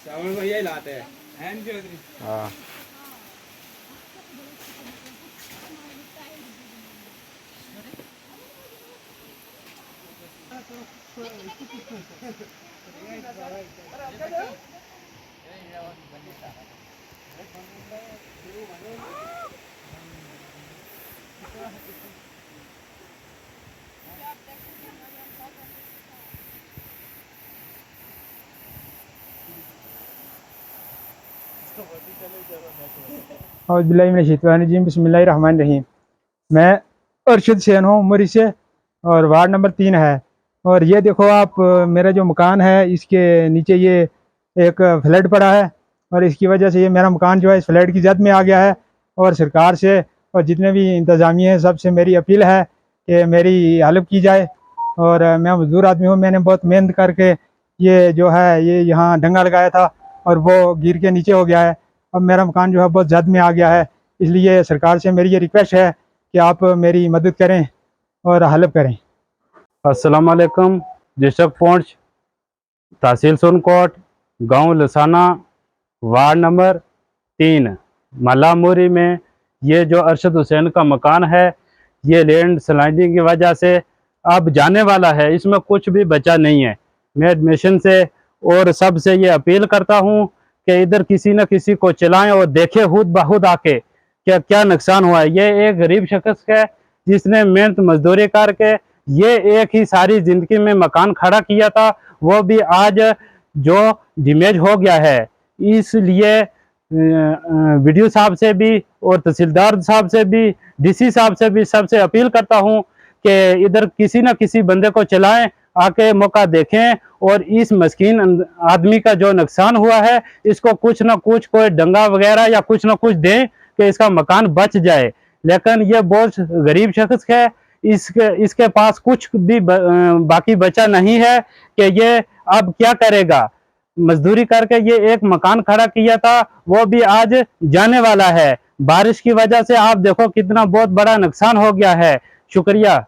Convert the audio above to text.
सावन को यही लाते हैं हाँ। बिस्मिल्लाहिर्रहमानिर्रहीम। मैं अरशद हुसैन हूँ उमरी से, और वार्ड नंबर 3 है। और ये देखो आप, मेरा जो मकान है इसके नीचे ये एक फ्लड पड़ा है, और इसकी वजह से ये मेरा मकान जो है इस फ्लड की जद में आ गया है। और सरकार से और जितने भी इंतज़ामिया हैं सबसे मेरी अपील है कि मेरी हेल्प की जाए। और मैं मजदूर आदमी हूँ, मैंने बहुत मेहनत करके ये जो है ये यहाँ डंगा लगाया था, और वो गिर के नीचे हो गया है। अब मेरा मकान जो है बहुत जद में आ गया है। इसलिए सरकार से मेरी ये रिक्वेस्ट है कि आप मेरी मदद करें और हेल्प करें। अस्सलाम वालेकुम। डिस्ट्रिक्ट पुंछ, तहसील सोनकोट, गांव लसाना, वार्ड नंबर 3 मलामुरी में ये जो अरशद हुसैन का मकान है, ये लैंड स्लाइडिंग की वजह से अब जाने वाला है, इसमें कुछ भी बचा नहीं है। मैं एडमिशन से और सबसे ये अपील करता हूँ कि इधर किसी न किसी को चलाएं और देखें खुद बखुद आके क्या क्या नुकसान हुआ है। ये एक गरीब शख्स है जिसने मेहनत मजदूरी करके ये एक ही सारी जिंदगी में मकान खड़ा किया था, वो भी आज जो डैमेज हो गया है। इसलिए वीडियो साहब से भी और तहसीलदार साहब से भी, डीसी साहब से भी, सबसे अपील करता हूं कि इधर किसी न किसी बंदे को चलाएं, आके मौका देखें और इस मस्कीन आदमी का जो नुकसान हुआ है इसको कुछ ना कुछ कोई डंगा वगैरह या कुछ ना कुछ दें कि इसका मकान बच जाए। लेकिन ये बहुत गरीब शख्स है, इसके पास कुछ भी बाकी बचा नहीं है कि ये अब क्या करेगा। मजदूरी करके ये एक मकान खड़ा किया था, वो भी आज जाने वाला है। बारिश की वजह से आप देखो कितना बहुत बड़ा नुकसान हो गया है। शुक्रिया।